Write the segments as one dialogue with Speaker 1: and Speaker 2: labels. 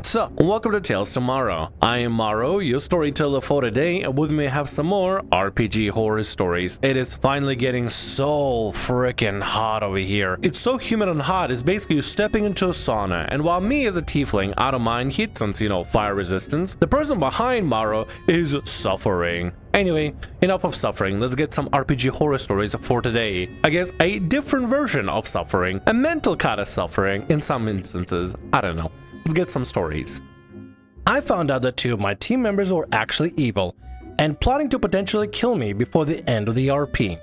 Speaker 1: What's up? Welcome to Tales Tomorrow. I am Morrow, your storyteller for today, and with me I have some more RPG horror stories. It is finally getting so freaking hot over here. It's so humid and hot, it's basically you stepping into a sauna, and while me as a tiefling, I don't mind heat since, fire resistance, the person behind Morrow is suffering. Anyway, enough of suffering, let's get some RPG horror stories for today. I guess a different version of suffering, a mental kind of suffering in some instances, I don't know. Let's get some stories. I found out that two of my team members were actually evil and plotting to potentially kill me before the end of the RP.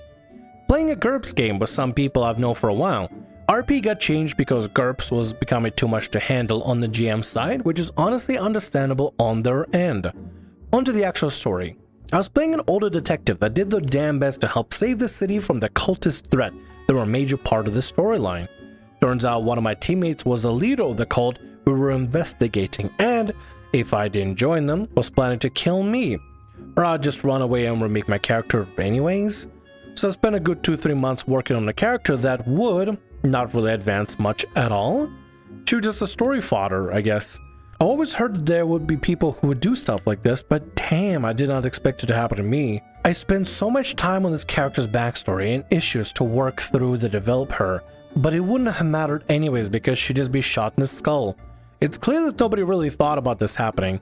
Speaker 1: Playing a GURPS game with some people I've known for a while, RP got changed because GURPS was becoming too much to handle on the GM side, which is honestly understandable on their end. On to the actual story. I was playing an older detective that did their damn best to help save the city from the cultist threat that were a major part of the storyline. Turns out one of my teammates was the leader of the cult we were investigating, and if I didn't join them, was planning to kill me. Or I'd just run away and remake my character anyways. So I spent a good 2-3 months working on a character that would not really advance much at all. She was just a story fodder, I guess. I always heard that there would be people who would do stuff like this, but damn, I did not expect it to happen to me. I spent so much time on this character's backstory and issues to work through to develop her, but it wouldn't have mattered anyways because she'd just be shot in the skull. It's clear that nobody really thought about this happening.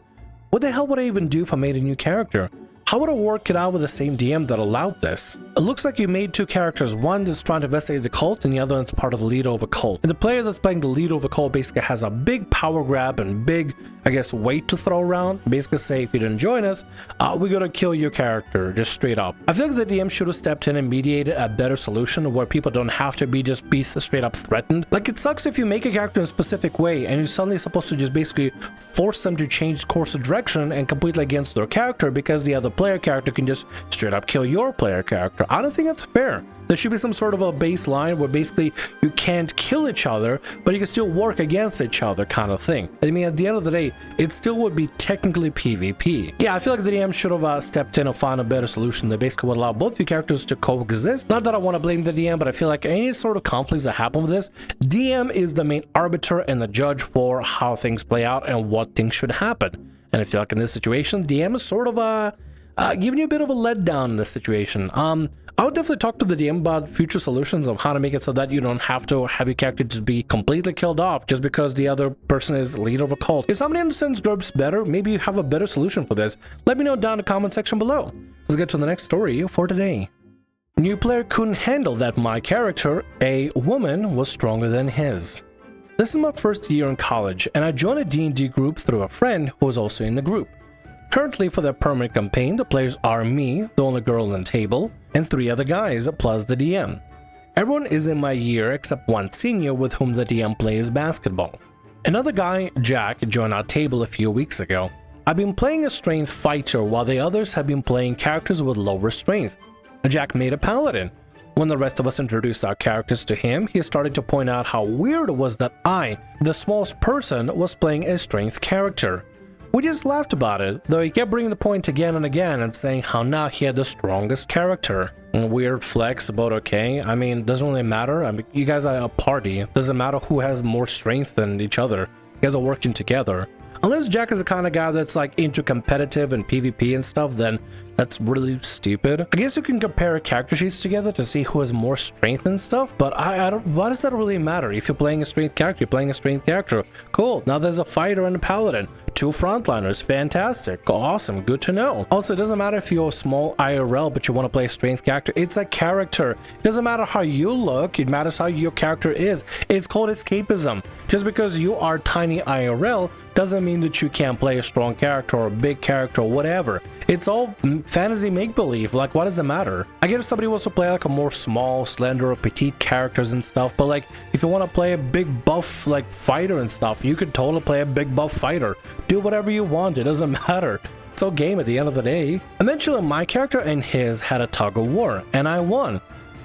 Speaker 1: What the hell would I even do if I made a new character? How would I work it out with the same DM that allowed this? It looks like you made two characters, one that's trying to investigate the cult and the other that's part of the leader of a cult. And the player that's playing the leader of a cult basically has a big power grab and big, weight to throw around. Basically say, if you didn't join us, we're gonna kill your character, just straight up. I feel like the DM should have stepped in and mediated a better solution where people don't have to be straight up threatened. Like, it sucks if you make a character in a specific way and you're suddenly supposed to just basically force them to change course of direction and completely against their character because the other player character can just straight up kill your player character. I don't think that's fair. There should be some sort of a baseline where basically you can't kill each other, but you can still work against each other kind of thing. I mean, at the end of the day, it still would be technically PvP. Yeah, I feel like the DM should have stepped in and found a better solution that basically would allow both of your characters to coexist. Not that I want to blame the DM, but I feel like any sort of conflicts that happen with this, DM is the main arbiter and the judge for how things play out and what things should happen. And I feel like in this situation, DM is sort of giving you a bit of a letdown in this situation. I would definitely talk to the DM about future solutions of how to make it so that you don't have to have your character just be completely killed off just because the other person is leader of a cult. If somebody understands GURPS better, maybe you have a better solution for this. Let me know down in the comment section below. Let's get to the next story for today. New player couldn't handle that my character, a woman, was stronger than his. This is my first year in college, and I joined a D&D group through a friend who was also in the group. Currently, for the permanent campaign, the players are me, the only girl on the table, and 3 other guys, plus the DM. Everyone is in my year except one senior with whom the DM plays basketball. Another guy, Jack, joined our table a few weeks ago. I've been playing a strength fighter while the others have been playing characters with lower strength. Jack made a paladin. When the rest of us introduced our characters to him, he started to point out how weird it was that I, the smallest person, was playing a strength character. We just laughed about it, though he kept bringing the point again and again and saying how now he had the strongest character. Weird flex, but okay. I mean, doesn't really matter. I mean, you guys are a party. Doesn't matter who has more strength than each other. You guys are working together. Unless Jack is the kind of guy that's like into competitive and PvP and stuff, then that's really stupid. I guess you can compare character sheets together to see who has more strength and stuff, but I don't, why does that really matter? If you're playing a strength character, you're playing a strength character. Cool, now there's a fighter and a paladin. 2 frontliners, fantastic, awesome, good to know. Also, it doesn't matter if you're a small IRL but you want to play a strength character. It's a character. It doesn't matter how you look, it matters how your character is. It's called escapism. Just because you are tiny IRL doesn't mean that you can't play a strong character or a big character or whatever. It's all fantasy make-believe. Like, what does it matter? I get if somebody wants to play like a more small, slender, or petite characters and stuff, but like if you want to play a big buff like fighter and stuff, you could totally play a big buff fighter. Do whatever you want, it doesn't matter. It's all game at the end of the day. Eventually my character and his had a tug of war, and I won.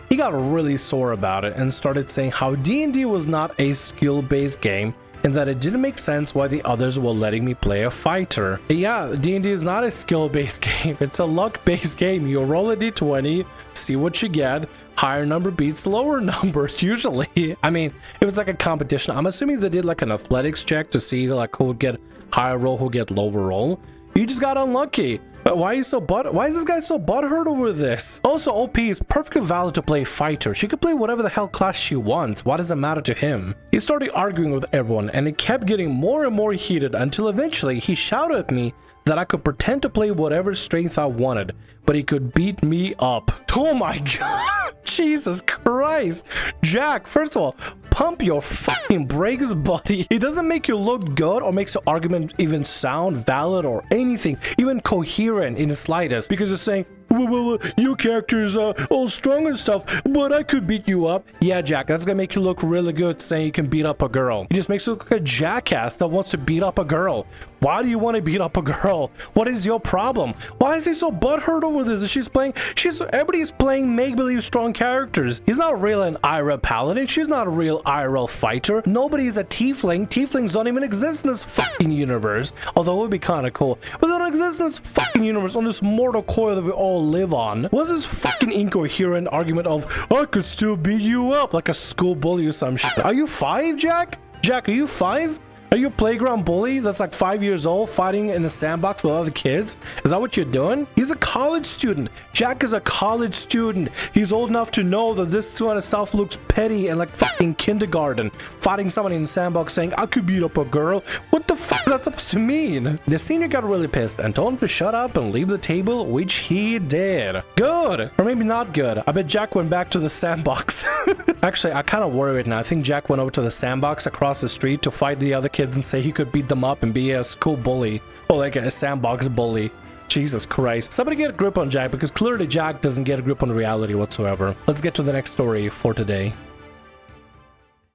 Speaker 1: He got really sore about it and started saying how D&D was not a skill-based game and that it didn't make sense why the others were letting me play a fighter. Yeah, D&D is not a skill-based game, it's a luck-based game. You roll a d20, see what you get, higher number beats lower numbers usually. I mean, if it's like a competition, I'm assuming they did like an athletics check to see like who would get higher roll, who would get lower roll. You just got unlucky. But why is this guy so butthurt over this? Also, OP is perfectly valid to play fighter. She could play whatever the hell class she wants. Why does it matter to him? He started arguing with everyone, and it kept getting more and more heated until eventually he shouted at me that I could pretend to play whatever strength I wanted, but he could beat me up. Oh my god! Jesus Christ! Jack, first of all, pump your fucking brakes, buddy. It doesn't make you look good or makes the argument even sound valid or anything, even coherent in the slightest, because you're saying, well, your character is all strong and stuff, but I could beat you up. Yeah, Jack, that's gonna make you look really good saying you can beat up a girl. It just makes you look like a jackass that wants to beat up a girl. Why do you want to beat up a girl? What is your problem? Why is he so butthurt over this? Everybody's playing make-believe strong characters. He's not real an IRL paladin. She's not a real IRL fighter. Nobody's a tiefling. Tieflings don't even exist in this fucking universe. Although it would be kind of cool. But they don't exist in this fucking universe, on this mortal coil that we all live on. What's this fucking incoherent argument of, I could still beat you up like a school bully or some shit? Are you 5, Jack? Jack, are you 5? Are you a playground bully that's like 5 years old fighting in the sandbox with other kids? Is that what you're doing? He's a college student. Jack is a college student. He's old enough to know that this kind of stuff looks petty and like fucking kindergarten. Fighting somebody in the sandbox saying, I could beat up a girl. What the fuck is that supposed to mean? The senior got really pissed and told him to shut up and leave the table, which he did. Good. Or maybe not good. I bet Jack went back to the sandbox. Actually, I kind of worry right now. I think Jack went over to the sandbox across the street to fight the other kids and say he could beat them up and be a school bully or like a sandbox bully. Jesus Christ. Somebody get a grip on Jack, because clearly Jack doesn't get a grip on reality whatsoever. Let's get to the next story for today.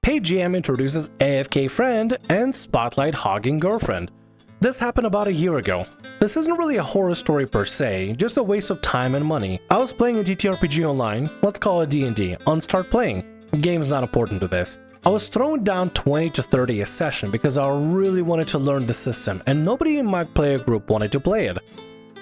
Speaker 1: Hey GM introduces AFK friend and spotlight hogging girlfriend. This happened about a year ago. This isn't really a horror story per se, just a waste of time and money. I was playing a TTRPG online, let's call it D&D, on Start Playing. The game is not important to this. I was throwing down 20 to 30 a session because I really wanted to learn the system and nobody in my player group wanted to play it.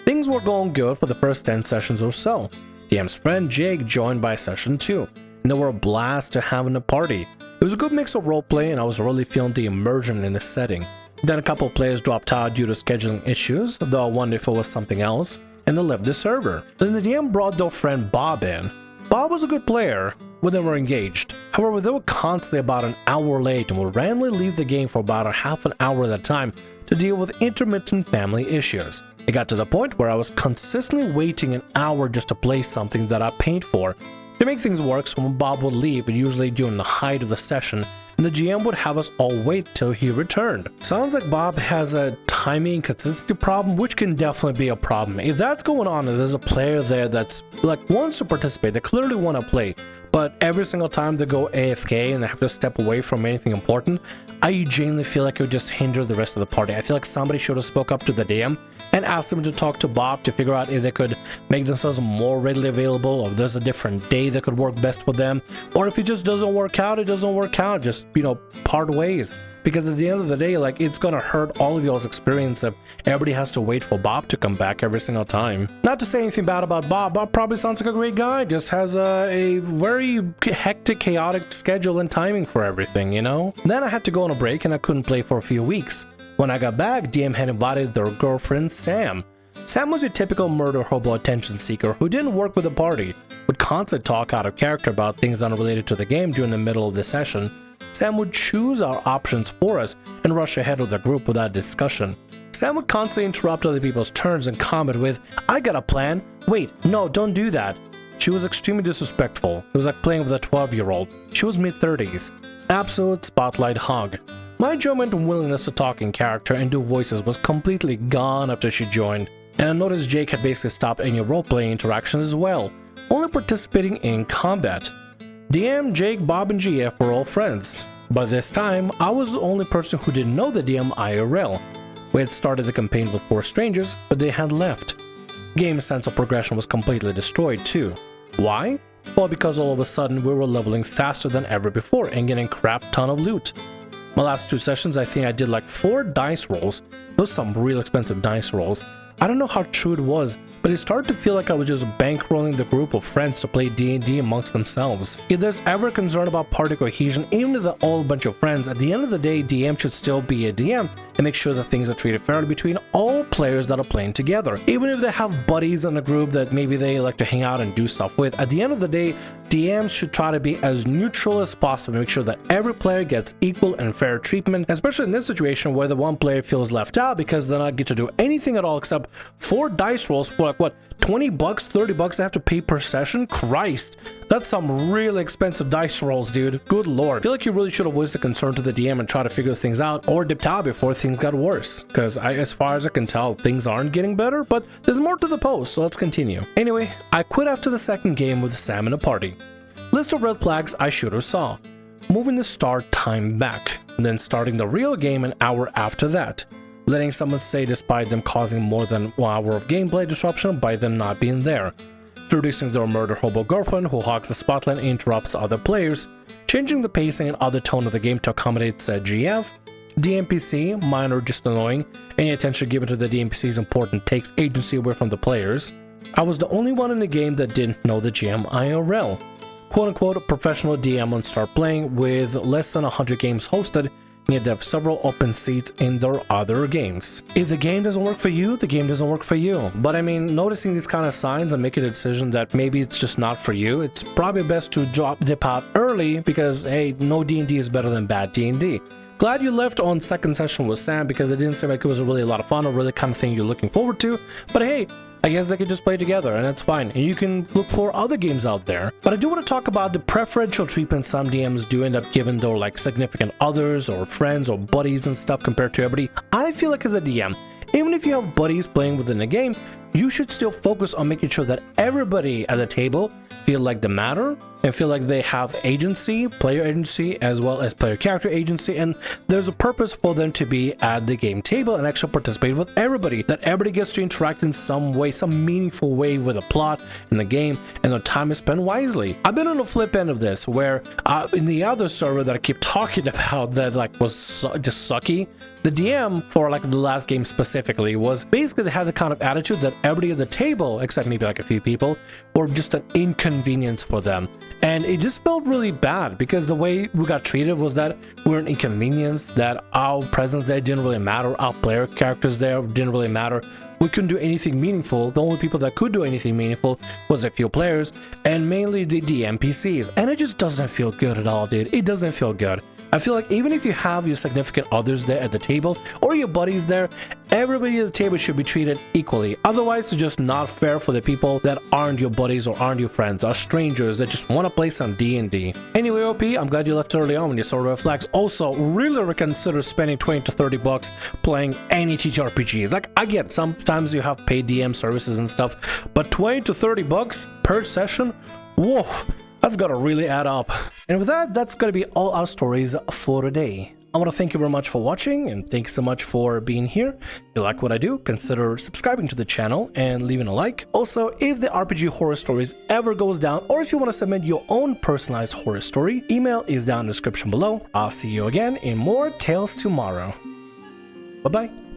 Speaker 1: Things were going good for the first 10 sessions or so. DM's friend Jake joined by session 2, and they were a blast to have in the party. It was a good mix of roleplay and I was really feeling the immersion in the setting. Then a couple of players dropped out due to scheduling issues, though I wondered if it was something else, and they left the server. Then the DM brought their friend Bob in. Bob was a good player when they were engaged. However, they were constantly about an hour late and would randomly leave the game for about a half an hour at a time to deal with intermittent family issues. It got to the point where I was consistently waiting an hour just to play something that I paid for. To make things work, so when Bob would leave, usually during the height of the session, and the GM would have us all wait till he returned. Sounds like Bob has a timing and consistency problem, which can definitely be a problem. If that's going on and there's a player there that's like wants to participate, they clearly want to play, but every single time they go AFK and they have to step away from anything important, I genuinely feel like it would just hinder the rest of the party. I feel like somebody should have spoke up to the DM and asked them to talk to Bob to figure out if they could make themselves more readily available, or if there's a different day that could work best for them, or if it just doesn't work out, it doesn't work out, just, you know, part ways. Because at the end of the day, like, it's gonna hurt all of y'all's experience if everybody has to wait for Bob to come back every single time. Not to say anything bad about Bob. Bob probably sounds like a great guy, just has a very hectic, chaotic schedule and timing for everything, you know? Then I had to go on a break and I couldn't play for a few weeks. When I got back, DM had invited their girlfriend, Sam. Sam was your typical murder hobo attention seeker who didn't work with the party, would constantly talk out of character about things unrelated to the game during the middle of the session. Sam would choose our options for us and rush ahead with the group without discussion. Sam would constantly interrupt other people's turns and comment with, I got a plan. Wait, no, don't do that. She was extremely disrespectful. It was like playing with a 12-year-old. She was mid-30s. Absolute spotlight hog. My enjoyment and willingness to talk in character and do voices was completely gone after she joined. And I noticed Jake had basically stopped any role-playing interactions as well, only participating in combat. DM, Jake, Bob, and GF were all friends. By this time, I was the only person who didn't know the DM IRL. We had started the campaign with 4 strangers, but they had left. Game's sense of progression was completely destroyed too. Why? Well, because all of a sudden we were leveling faster than ever before and getting crap ton of loot. My last 2 sessions, I think I did like 4 dice rolls. Those are some real expensive dice rolls. I don't know how true it was, but it started to feel like I was just bankrolling the group of friends to play D&D amongst themselves. If there's ever concern about party cohesion, even if they're all a bunch of friends, at the end of the day, DM should still be a DM and make sure that things are treated fairly between all players that are playing together. Even if they have buddies in a group that maybe they like to hang out and do stuff with, at the end of the day, DMs should try to be as neutral as possible, make sure that every player gets equal and fair treatment, especially in this situation where the one player feels left out because they're not get to do anything at all except 4 dice rolls for like what, 20 bucks, 30 bucks I have to pay per session? Christ, that's some really expensive dice rolls, dude. Good lord. I feel like you really should have voiced the concern to the DM and try to figure things out, or dipped out before things got worse, because as far as I can tell, things aren't getting better, but there's more to the post, so let's continue. Anyway, I quit after the second game with Sam in a party. List of red flags I should have saw. Moving the start time back, then starting the real game an hour after that. Letting someone stay despite them causing more than 1 hour of gameplay disruption by them not being there. Introducing their murder hobo girlfriend who hogs the spotlight and interrupts other players. Changing the pacing and other tone of the game to accommodate said GF. DMPC, minor just annoying. Any attention given to the DMPC is important, takes agency away from the players. I was the only one in the game that didn't know the GM IRL. Quote-unquote professional DM on start playing with less than 100 games hosted, yet they have several open seats in their other games. If the game doesn't work for you, the game doesn't work for you. But I mean, noticing these kind of signs and making a decision that maybe it's just not for you, it's probably best to dip out early because, hey, no D&D is better than bad D&D. Glad you left on second session with Sam because it didn't seem like it was really a lot of fun or really kind of thing you're looking forward to. But hey, I guess they could just play together and that's fine. And you can look for other games out there. But I do want to talk about the preferential treatment some DMs do end up giving their like significant others or friends or buddies and stuff compared to everybody. I feel like as a DM, even if you have buddies playing within the game, you should still focus on making sure that everybody at the table feel like they matter and feel like they have agency, player agency, as well as player character agency, and there's a purpose for them to be at the game table and actually participate with everybody, that everybody gets to interact in some way, some meaningful way with the plot in the game, and their time is spent wisely. I've been on the flip end of this, where in the other server that I keep talking about that like was just sucky, the DM for like the last game specifically was basically they had the kind of attitude that everybody at the table, except maybe like a few people, were just an inconvenience for them. And it just felt really bad because the way we got treated was that we were an inconvenience, that our presence there didn't really matter, our player characters there didn't really matter. We couldn't do anything meaningful. The only people that could do anything meaningful was a few players, and mainly the NPCs. And it just doesn't feel good at all, dude. It doesn't feel good. I feel like even if you have your significant others there at the table or your buddies there, everybody at the table should be treated equally. Otherwise, it's just not fair for the people that aren't your buddies or aren't your friends, or strangers that just want to play some D&D. Anyway, OP, I'm glad you left early on when you saw red flags. Also, really reconsider spending 20 to 30 bucks playing any TTRPGs. Like, I get sometimes you have paid DM services and stuff, but 20 to 30 bucks per session? Whoa! That's gotta really add up. And with that, that's gonna be all our stories for today. I want to thank you very much for watching, and thanks so much for being here. If you like what I do, consider subscribing to the channel and leaving a like. Also, if the RPG Horror Stories ever goes down, or if you want to submit your own personalized horror story, email is down in the description below. I'll see you again in more Tales Tomorrow. Bye-bye.